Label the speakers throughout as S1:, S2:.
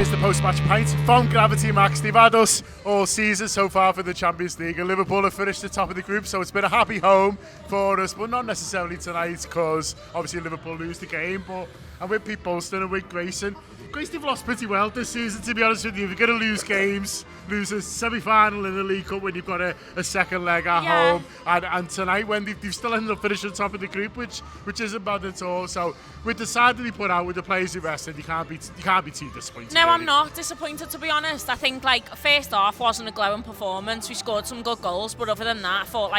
S1: Here's the post-match pint from Gravity Max. They've had us all season so far for the Champions League, and Liverpool have finished the top of the group, so it's been a happy home for us, but not necessarily tonight because obviously Liverpool lose the game. But I'm with Pete Bolster and with Grayson. Grace, they've lost pretty well this season, to be honest with you. You're going to lose games, lose a semi-final in the League Cup when you've got a second leg at home, and tonight when they've still ended up finishing top of the group, which isn't bad at all. So with the side that they put out, with the players who rested, you can't be too disappointed.
S2: No,
S1: really.
S2: I'm not disappointed, to be honest. I think first half wasn't a glowing performance. We scored some good goals, but other than that, I thought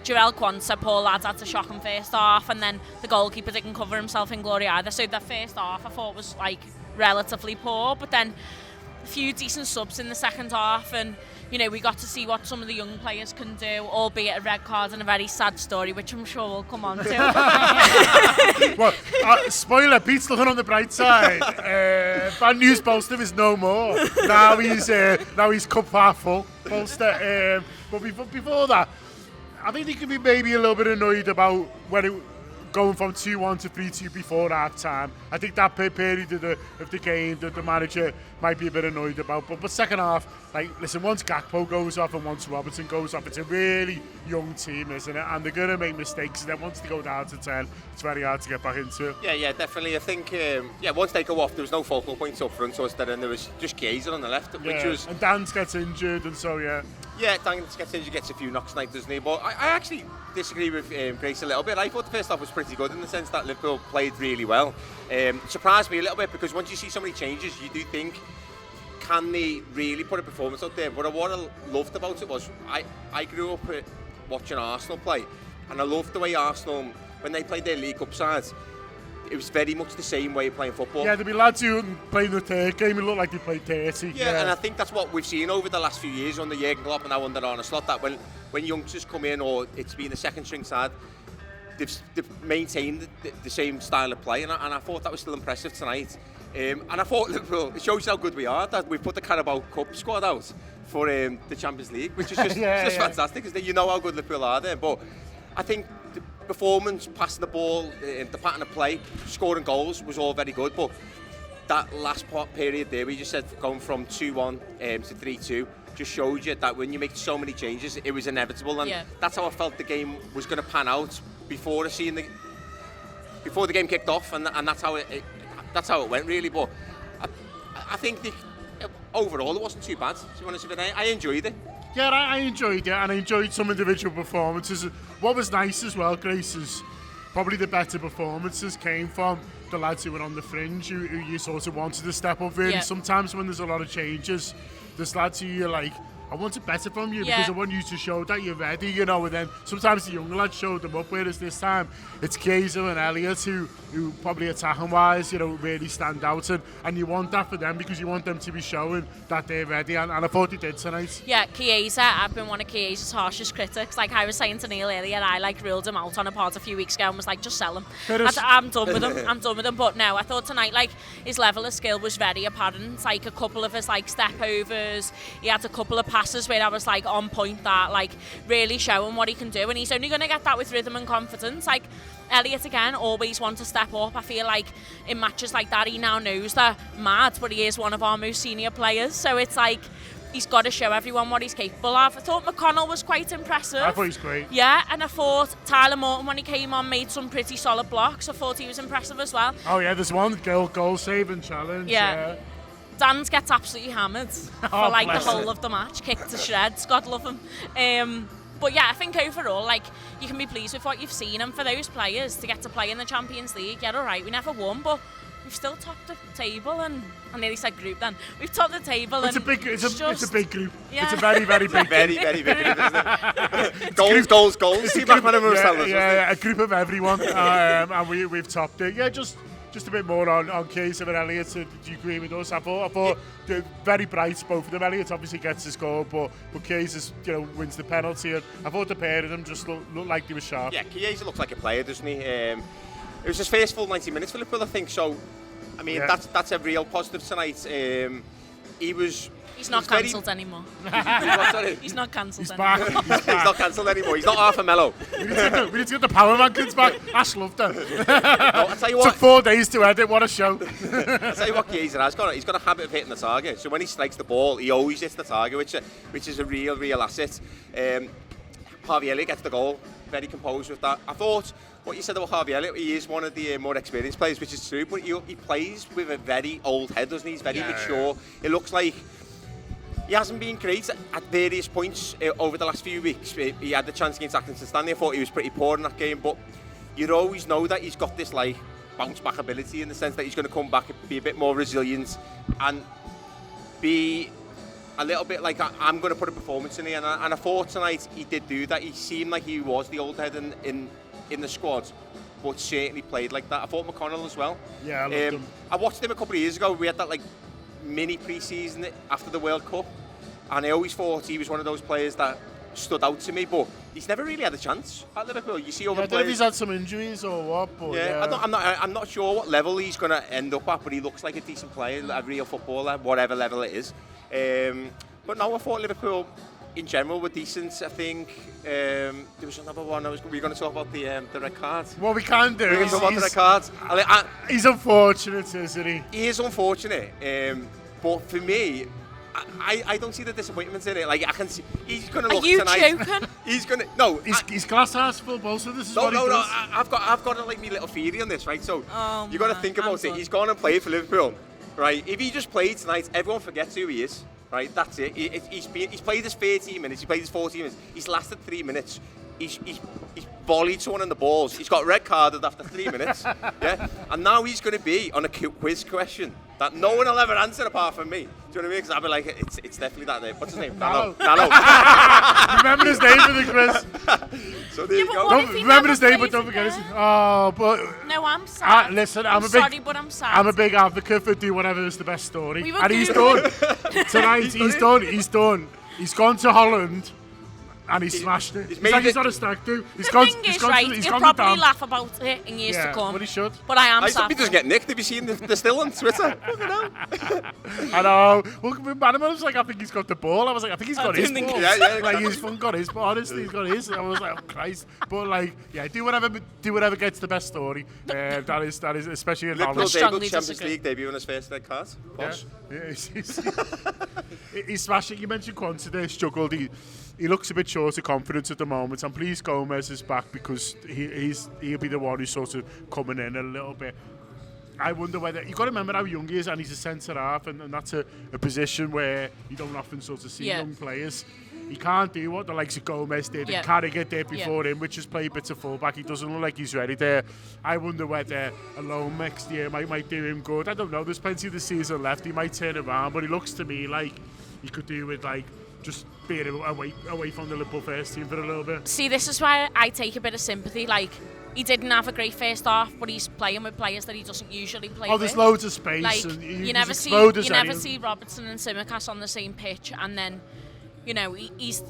S2: Jarell Quansah, poor lad, had to shock him first half, and then the goalkeeper didn't cover himself in glory either. So the first half I thought was relatively poor, but then a few decent subs in the second half, and we got to see what some of the young players can do, albeit a red card and a very sad story, which I'm sure we'll come on to.
S1: Well, spoiler, Pete's looking on the bright side. Bad news, Bolster is no more. Now he's cup half full, Bolster. But before that, I think he could be maybe a little bit annoyed about going from 2-1 to 3-2 before half time. I think that period of the game that the manager might be a bit annoyed about. But second half, listen, once Gakpo goes off and once Robertson goes off, it's a really young team, isn't it? And they're going to make mistakes. And then once they go down to 10, it's very hard to get back into.
S3: Yeah, definitely. I think, once they go off, there was no focal points up front, so instead there was just Chiesa on the left, which was...
S1: And Dan's gets injured, and so, yeah.
S3: Yeah, Dan gets injured, gets a few knocks tonight, doesn't he? But I actually disagree with Grace a little bit. I thought the first half was pretty good in the sense that Liverpool played really well. Surprised me a little bit because once you see so many changes, you do think, can they really put a performance out there? But what I loved about it was I grew up watching Arsenal play, and I loved the way Arsenal, when they played their League Cup sides, it was very much the same way of playing football.
S1: Yeah, there'd be lads who played the third game and looked like they played 30.
S3: Yeah, and I think that's what we've seen over the last few years under Jurgen Klopp and now under Arne Slot, that when youngsters come in, or it's been the second string side, they've maintained the same style of play, and I thought that was still impressive tonight. And I thought Liverpool, it shows how good we are that we've put the Carabao Cup squad out for the Champions League, which is just, fantastic, because you know how good Liverpool are there. But I think the performance, passing the ball, the pattern of play, scoring goals was all very good, but that last period there, we just said going from 2-1 to 3-2, just showed you that when you make so many changes, it was inevitable, and that's how I felt the game was going to pan out before the game kicked off, and that's how it went really. But I think overall it wasn't too bad, to be honest with you. I enjoyed it.
S1: Yeah, I enjoyed it, and I enjoyed some individual performances. What was nice as well, Grace, is probably the better performances came from the lads who were on the fringe, who you sort of wanted to step up in. Sometimes when there's a lot of changes, there's lads who you're like, I want it better from you because I want you to show that you're ready, and then sometimes the younger lads showed them up, whereas this time it's Chiesa and Elliott who probably attacking wise, really stand out, and you want that for them because you want them to be showing that they're ready, and I thought they did tonight.
S2: Yeah, Chiesa, I've been one of Chiesa's harshest critics. Like I was saying to Neil earlier, I ruled him out on a pod a few weeks ago and was like, just sell him. I'm done with him. But no, I thought tonight his level of skill was very apparent. A couple of his step overs, he had a couple of passes where I was on point, that really showing what he can do, and he's only going to get that with rhythm and confidence. Elliott again always wants to step up. I feel in matches like that he now knows that mad, but he is one of our most senior players, so it's he's got to show everyone what he's capable of. I thought McConnell was quite impressive.
S1: I thought he's great.
S2: Yeah, and I thought Tyler Morton, when he came on, made some pretty solid blocks. I thought he was impressive as well.
S1: Oh yeah, there's one goal saving challenge. Yeah.
S2: Dan gets absolutely hammered for the whole of the match, kicked to shreds, God love him. But yeah, I think overall, you can be pleased with what you've seen, and for those players to get to play in the Champions League, alright, we never won, but we've still topped the table, and I nearly said group then. We've topped the table.
S1: It's a big group. Yeah. It's a very, very big group.
S3: Very, very big group, isn't it? Goals.
S1: It's a group of everyone, and we've topped it. Yeah, just a bit more on Chiesa and Elliott. Do you agree with us? I thought they're very bright, both of them. Elliott obviously gets his goal, but Chiesa wins the penalty. And I thought the pair of them just looked like they were sharp.
S3: Yeah, Chiesa looks like a player, doesn't he? It was his first full 90 minutes for Liverpool, I think. So, I mean, that's a real positive tonight.
S2: He's not cancelled anymore. He's not cancelled anymore.
S1: Back.
S3: He's not cancelled anymore. He's not half a mellow.
S1: We need to get the Power Rankings back. Ash loved them.
S3: No, I'll tell you what.
S1: Took 4 days to edit. What a show.
S3: I'll tell you what Chiesa has got. He's got a habit of hitting the target. So when he strikes the ball, he always hits the target, which is a real asset. Harvey Elliott gets the goal. Very composed with that. I thought what you said about Harvey Elliott, he is one of the more experienced players, which is true, but he plays with a very old head, doesn't he? He's very mature. Yeah. It looks like he hasn't been great at various points over the last few weeks. He had the chance against Accrington Stanley. I thought he was pretty poor in that game, but you always know that he's got this like bounce back ability in the sense that he's going to come back and be a bit more resilient and be a little bit like, I'm going to put a performance in here. And I thought tonight he did do that. He seemed like he was the old head in the squad, but certainly played like that. I thought McConnell as well.
S1: Yeah, I loved him.
S3: I watched him a couple of years ago. We had that like mini pre-season after the World Cup, and I always thought he was one of those players that stood out to me, but he's never really had a chance at Liverpool. You see other
S1: I don't know
S3: players.
S1: if he's had some injuries or what, but
S3: I'm not sure what level he's going to end up at, but he looks like a decent player, a real footballer, whatever level it is. But no, I thought Liverpool in general were decent. I think there was another one. We were going to talk about the red card.
S1: What we can do
S3: is talk about the red card.
S1: He's unfortunate, isn't he?
S3: He is unfortunate, but for me, I don't see the disappointment in it. Like I can see, he's going to look tonight.
S2: Are you joking?
S3: He's going to no.
S1: He's glass half full, Bolster. This is what he does.
S3: No. I've got like me little theory on this, right? So you got to think about it. He's gone and played for Liverpool, right? If he just played tonight, everyone forgets who he is. Right, that's it. He's played his 13 minutes. He played his 14 minutes. He's lasted 3 minutes. He's volleyed someone in the balls. He's got red carded after 3 minutes. Yeah, and now he's going to be on a quiz question that no one will ever answer apart from me. Do you know what I mean? Because I'll be like, it's definitely that name. What's his name? Dallo.
S1: Remember his name for the quiz.
S3: So there you go.
S1: Don't remember his name, but don't forget his. Oh, but
S2: no, I'm sad.
S1: Listen,
S2: I'm sorry, but I'm sad.
S1: I'm a big advocate for do whatever is the best story, and he's
S2: done.
S1: Tonight. He's done. He's gone to Holland. And he smashed it. He's not a stag do.
S2: He's he'll probably laugh about it in years to come.
S1: Well, he should.
S2: But I am sad.
S3: I hope he doesn't get nicked. Have you seen the still on Twitter?
S1: I know. Well, Madam was like, I think he's got the ball. I was like, I think he's got his ball.
S3: Yeah.
S1: Like, he's got his ball. Honestly, he's got his. I was like, oh, Christ. But, like, yeah, do whatever gets the best story. That is especially in Holland.
S3: Liverpool Champions League debut on his first red card.
S1: Yeah, he's smashing. You mentioned Quanta there, struggled. He looks a bit short of confidence at the moment. I'm pleased Gomez is back because he'll be the one who's sort of coming in a little bit. I wonder whether you've got to remember how young he is, and he's a centre half, and that's a position where you don't often sort of see young players. He can't do what the likes of Gomez did and Carragher did before him, which is play bits of fullback. He doesn't look like he's ready there. I wonder whether a loan next year might do him good. I don't know. There's plenty of the season left. He might turn around, but he looks to me like he could do with like just being away from the Liverpool first team for a little bit.
S2: See, this is why I take a bit of sympathy. Like, he didn't have a great first half, but he's playing with players that he doesn't usually play with.
S1: Oh, there's loads of space.
S2: Like,
S1: and
S2: you never see Robertson and Tsimikas on the same pitch, and then, you know, he's,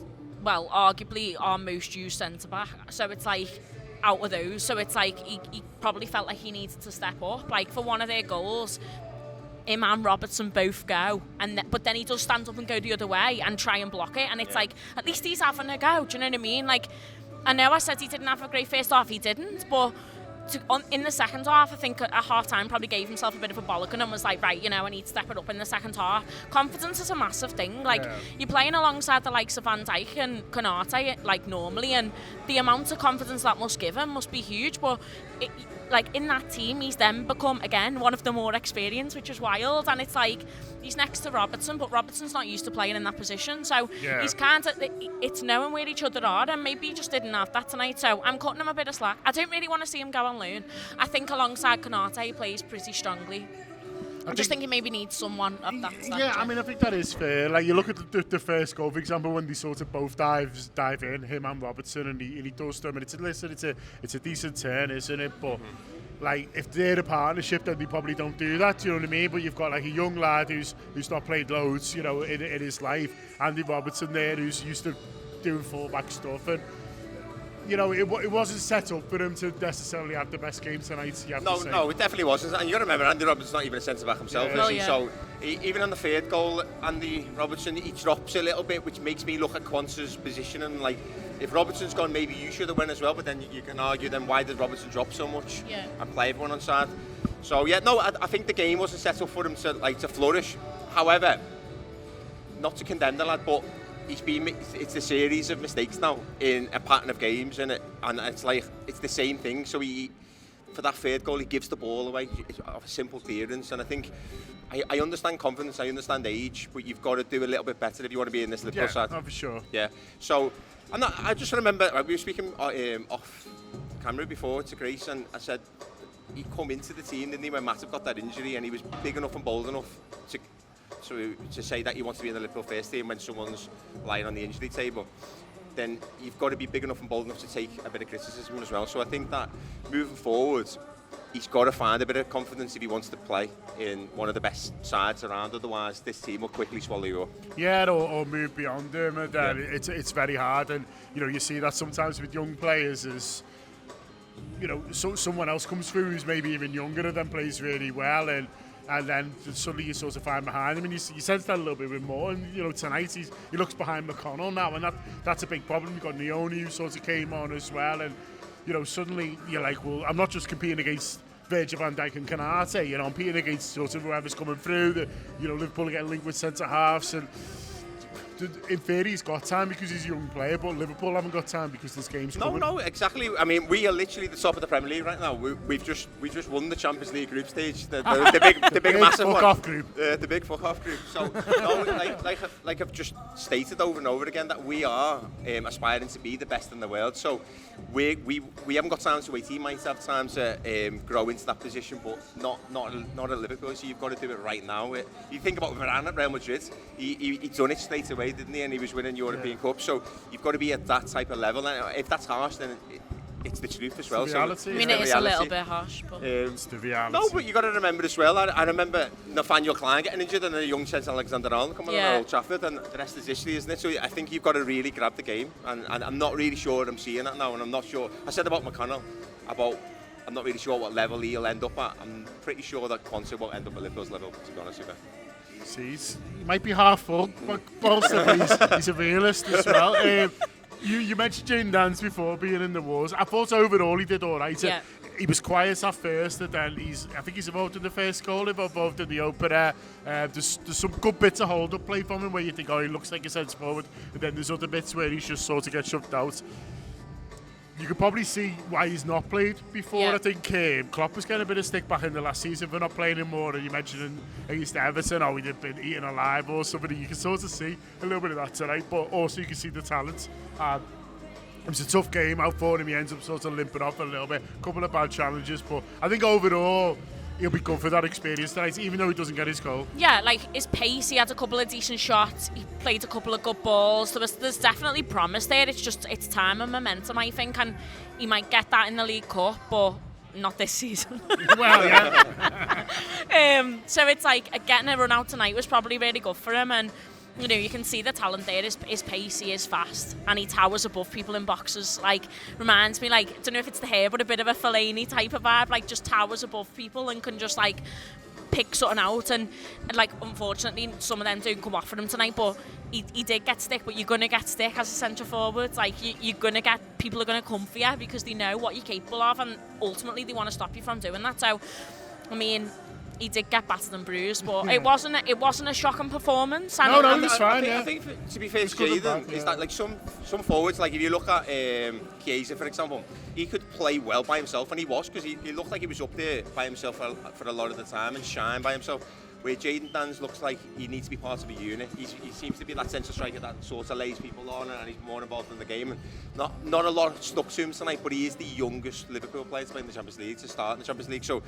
S2: well, arguably our most used centre-back. So it's like, out of those, so it's like he probably felt like he needed to step up. Like, for one of their goals, him and Robertson both go, but then he does stand up and go the other way and try and block it, and it's like, at least he's having a go. Do you know what I mean? Like, I know I said he didn't have a great first half, he didn't, but in the second half, I think at half time probably gave himself a bit of a bollocking and was like, right, you know, I need to step it up in the second half. Confidence is a massive thing. Like, you're playing alongside the likes of Van Dijk and Konate, like, normally, and the amount of confidence that must give him must be huge, but like, in that team, he's then become, again, one of the more experienced, which is wild. And it's like, he's next to Robertson, but Robertson's not used to playing in that position. So he's kind of, it's knowing where each other are, and maybe he just didn't have that tonight. So I'm cutting him a bit of slack. I don't really want to see him go on loan. I think alongside Konate, he plays pretty strongly. I just think he maybe needs someone of that stature.
S1: Yeah, I mean, I think that is fair. Like, you look at the first goal, for example, when they sort of both dive in, him and Robertson, and he does them, and it's a decent turn, isn't it? But like, if they're a partnership, then they probably don't do that. Do you know what I mean? But you've got like a young lad who's not played loads, you know, in his life. Andy Robertson there, who's used to doing fullback stuff, and you know, it wasn't set up for him to necessarily have the best game tonight. You have to say.
S3: No, it definitely wasn't. And you got to remember, Andy Robertson's not even a centre back himself, is he? So even on the third goal, Andy Robertson, he drops a little bit, which makes me look at Quansah's position and like, if Robertson's gone, maybe you should have won as well. But then you can argue, then why did Robertson drop so much and play everyone on side? So yeah, no, I think the game wasn't set up for him to flourish. However, not to condemn the lad, but it's a series of mistakes now in a pattern of games, and it's like it's the same thing. So for that third goal, he gives the ball away of a simple clearance, and I think I understand confidence, I understand age, but you've got to do a little bit better if you want to be in this Liverpool side.
S1: Yeah, for sure.
S3: Yeah. So, and I just remember we were speaking off camera before to Grace, and I said he come into the team, didn't he, when Matip got that injury, and he was big enough and bold enough to say that he wants to be in the Liverpool first team when someone's lying on the injury table. Then you've got to be big enough and bold enough to take a bit of criticism as well. So I think that moving forward, he's got to find a bit of confidence if he wants to play in one of the best sides around. Otherwise, this team will quickly swallow you up.
S1: Yeah, or move beyond him. And it's very hard. And you know, you see that sometimes with young players as, you know, someone else comes through who's maybe even younger and then plays really well, and then suddenly you sort of find behind him, and you sense that a little bit with more. And you know, tonight he looks behind McConnell now, and that's a big problem. You've got Neone who sort of came on as well, and you know, suddenly you're like, well, I'm not just competing against Virgil van Dijk and Canate, you know, I'm competing against sort of whoever's coming through. You know, Liverpool are getting linked with centre halves, and in theory he's got time because he's a young player, but Liverpool haven't got time because this game's coming.
S3: No, exactly. I mean, we are literally the top of the Premier League right now. We've just won the Champions League group stage, the big massive
S1: fuck
S3: one.
S1: Off group.
S3: The big fuck off group. So no, like I've just stated over and over again, that we are aspiring to be the best in the world. So we haven't got time to wait. He might have time to grow into that position, but not at Liverpool. So you've got to do it right now. You think about Varane at Real Madrid. He done it straight away, didn't he? And he was winning European Cup. So you've got to be at that type of level. And if that's harsh, then it's the truth as well.
S1: Reality.
S2: I mean, it is a little bit harsh, but
S1: it's the reality.
S3: No, but you got to remember as well. I remember Nathaniel Klein getting injured and a young Trent Alexander-Arnold coming on Old Trafford, and the rest is history, isn't it? So I think you've got to really grab the game, and I'm not really sure I'm seeing that now, and I'm not sure. I said about McConnell, I'm not really sure what level he'll end up at. I'm pretty sure that Quansah won't end up at Liverpool's level, to be honest with you.
S1: He might be half full, but Bolster, he's a realist as well. You mentioned Jane Dance before being in the wars. I thought overall he did all right.
S2: Yeah.
S1: He was quiet at first, and then I think he's involved in the first goal, involved in the opener. There's some good bits of hold-up play from him where you think, oh, he looks like a sense forward, and then there's other bits where he's just sort of gets shoved out. You could probably see why he's not played before.
S2: Yeah.
S1: I think Klopp was getting a bit of stick back in the last season for not playing him more. And you mentioned against Everton, he'd have been eaten alive or something. You can sort of see a little bit of that tonight, but also you can see the talent. It was a tough game out for him. He ends up sort of limping off a little bit. A couple of bad challenges, but I think overall he'll be good for that experience tonight, even though he doesn't get his goal.
S2: yeah, like his pace, he had a couple of decent shots, he played a couple of good balls. There's definitely promise there. It's time and momentum, I think, and he might get that in the League Cup, but not this season.
S1: Well, yeah.
S2: So it's like getting a run out tonight was probably really good for him, and you know, you can see the talent there. His pace, he is fast, and he towers above people in boxes. Like, reminds me, like, I don't know if it's the hair, but a bit of a Fellaini type of vibe. Like, just towers above people and can just like pick something out. And like, unfortunately, some of them don't come off for him tonight. But he did get stick. But you're gonna get stick as a centre forward. Like, you're gonna get people are gonna come for you because they know what you're capable of, and ultimately they want to stop you from doing that. So, I mean, he did get battered and bruised, but it wasn't a shocking performance.
S1: No, it was fine.
S3: I think to be fair to Jayden, is that like some forwards, like if you look at Chiesa, for example, he could play well by himself, and he was, because he looked like he was up there by himself for a lot of the time and shine by himself. Where Jayden Dance looks like he needs to be part of a unit. He seems to be that centre striker that sort of lays people on, and he's more involved in the game. And not a lot stuck to him tonight, but he is the youngest Liverpool player to play in the Champions League, to start in the Champions League. So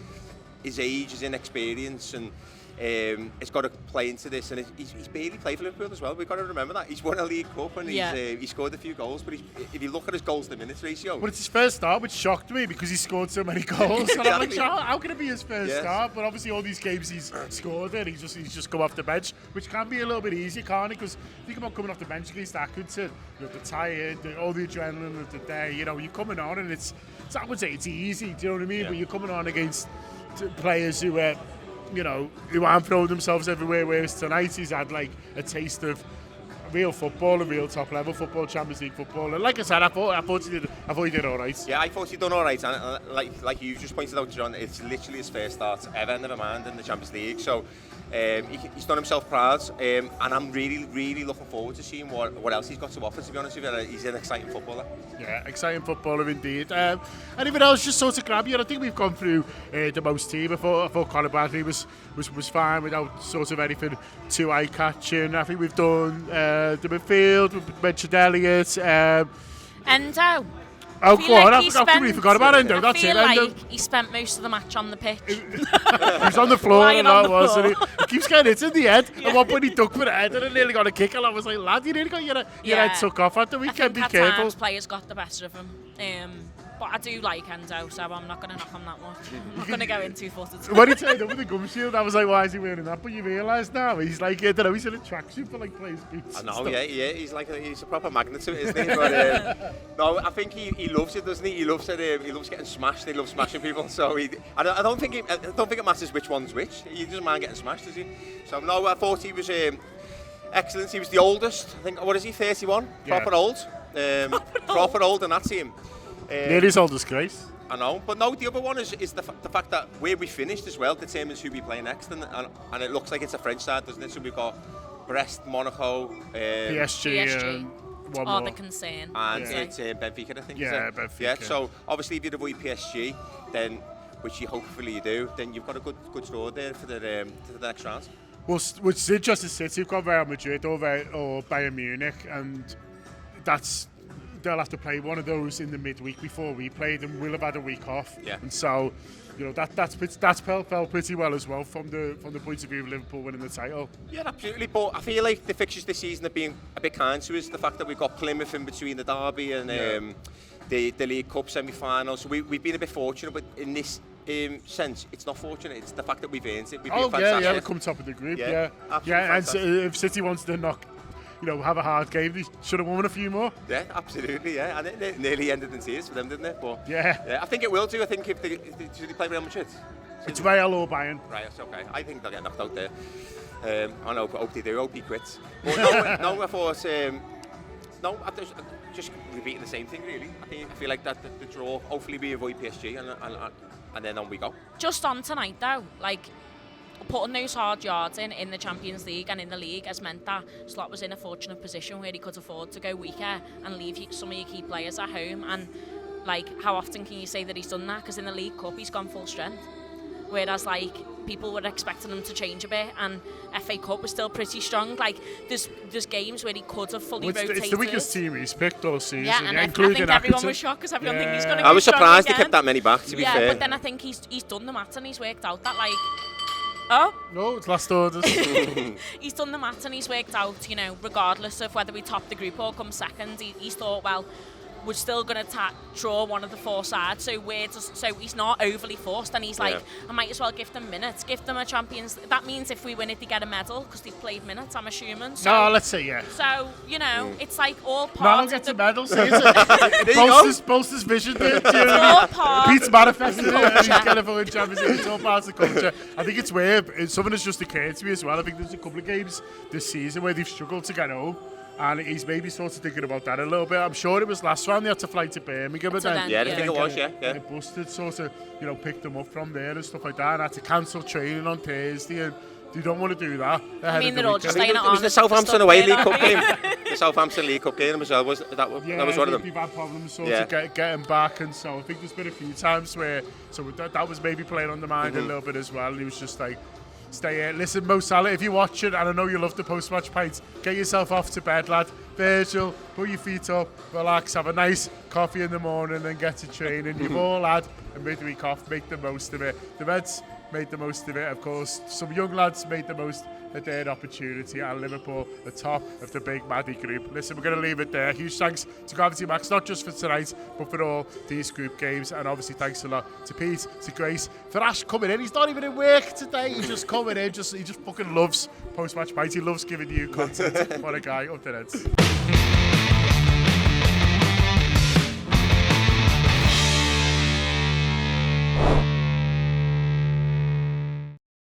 S3: his age, his inexperience, and has got to play into this, and he's barely played for Liverpool as well. We've got to remember that. He's won a League Cup and he scored a few goals, but if you look at his goals to minutes ratio...
S1: But it's his first start, which shocked me because he scored so many goals. And I'm like, how can it be his first start? But obviously all these games he's scored in, he's just come off the bench, which can be a little bit easier, can't it? Because think about coming off the bench against Atkinson, the tired, all the adrenaline of the day, you're coming on and I would say it's easy, do you know what I mean? Yeah. But you're coming on against players who who aren't throwing themselves everywhere, whereas tonight he's had like a taste of real football and real top level football, Champions League football. And like I said, I thought he did all right.
S3: Yeah, I thought he'd done all right, and like you just pointed out, John, it's literally his first start ever, never mind, in the Champions League. So he's done himself proud, and I'm really, really looking forward to seeing what else he's got to offer. To be honest with you, he's an exciting footballer. Yeah,
S1: exciting footballer indeed. Anything else just sort of grab you? I think we've gone through the most team. I thought Conor Bradley was fine without sort of anything too eye-catching. I think we've done the midfield, we've mentioned Elliott.
S2: Endo.
S1: Oh, go on, I completely forgot about Endo. That's it, Endo.
S2: Like he spent most of the match on the pitch.
S1: He was on the floor and that, wasn't he? He keeps getting hit in the head. At one point he ducked for the head and nearly got a kick, and I was like, lad, you nearly got your head took off at the weekend. Be careful.
S2: Times players got the best of him. But I do like Endo, so I'm not going to knock him that much. I'm not going to go in 2-footed.
S1: When he turned up with the gum shield, I was like, why is he wearing that? But you realise now, he's like, I don't know, he's in a tracksuit for like players' boots.
S3: I know, yeah, he's a proper magnet to it, isn't he? But no, I think he loves it, doesn't he? He loves it. He loves getting smashed. He loves smashing people. So I don't think it matters which one's which. He doesn't mind getting smashed, does he? So no, I thought he was excellent. He was the oldest. I think, what is he? 31. Yeah. Proper old. Proper old in that team.
S1: Nearly as old as Grace.
S3: I know, but no, the other one is the fact that where we finished as well determines who we play next, and it looks like it's a French side, doesn't it? So we've got Brest, Monaco,
S1: PSG. One more.
S2: The concern.
S3: And it's Benfica, I think.
S1: Yeah, Benfica.
S3: Yeah, so obviously if you avoid PSG, then, which you hopefully do, then you've got a good draw there for the next round.
S1: Well, which is interesting, City have got Real Madrid or Bayern Munich, and they'll have to play one of those in the midweek before we play them. We'll have had a week off, and so that's felt pretty well as well from the point of view of Liverpool winning the title.
S3: Yeah, absolutely. But I feel like the fixtures this season have been a bit kind to us. The fact that we've got Plymouth in between the derby and the League Cup semi-final, so we've been a bit fortunate. But in this sense, it's not fortunate. It's the fact that we've earned it. We've been fantastic.
S1: We come top of the group. And if City wants to knock. Have a hard game. They should have won a few more. Yeah,
S3: absolutely, yeah. And it nearly ended in tears for them, didn't it? But
S1: yeah,
S3: I think it will do. I think if they play Real Madrid.
S1: It's Real or Bayern.
S3: Right, that's okay. I think they'll get knocked out there. I hope they do. I hope he quits. But I thought... I'm just repeating the same thing, really. I feel like that the draw, hopefully we avoid PSG and then on we go.
S2: Just on tonight, though, putting those hard yards in the Champions League and in the league has meant that Slot was in a fortunate position where he could afford to go weaker and leave some of your key players at home. And how often can you say that he's done that? Because in the League Cup he's gone full strength, whereas people were expecting him to change a bit, and FA Cup was still pretty strong. There's games where he could have fully rotated.
S1: It's the weakest team he's picked all season.
S2: Yeah, and I think everyone was shocked because everyone thinks he's going to go
S3: I was surprised
S2: again.
S3: He kept that many back, to be fair.
S2: But then I think he's done the maths and he's worked out that Oh
S1: no, it's last orders.
S2: He's done the maths and he's worked out, regardless of whether we top the group or come second, he's thought, well, we're still going to draw one of the four sides, so he's not overly forced, and he's I might as well give them minutes, give them a Champions. That means if we win it, they get a medal because they've played minutes, I'm assuming. So,
S1: no, let's say
S2: So it's all part
S1: gets
S2: of
S1: a medal. Bolster's vision.
S2: All part.
S1: Pete's manifested it. He's going to win Champions League. It's all part of the culture. I think it's weird. Something that's just occurred to me as well. I think there's a couple of games this season where they've struggled to get home. And he's maybe sort of thinking about that a little bit. I'm sure it was last round they had to fly to Birmingham, but then
S3: I think it was, yeah.
S1: Busted sort of, picked them up from there and stuff like that, and had to cancel training on Thursday, and they don't want to do that.
S2: They're all just staying at
S3: It was the Southampton away League Cup game. The Southampton League Cup game as well. That was one of them.
S1: They've had problems getting back, and so I think there's been a few times where that was maybe playing on the mind a little bit as well. And he was just like, stay here. Listen, Mo Salah, if you're watching, and I know you love the post-match pints, get yourself off to bed, lad. Virgil, put your feet up, relax, have a nice coffee in the morning, and get to training. You've all had a midweek off, make the most of it. The Reds made the most of it. Of course, some young lads made the most of their opportunity, and Liverpool the top of the big Maddie group. Listen, we're going to leave it there. Huge thanks to Gravity Max, not just for tonight, but for all these group games. And obviously thanks a lot to Pete, to Grace, for Ash coming in. He's not even in work today. He's just coming in. He just fucking loves post-match Pint. He loves giving you content. What a guy. Up to it.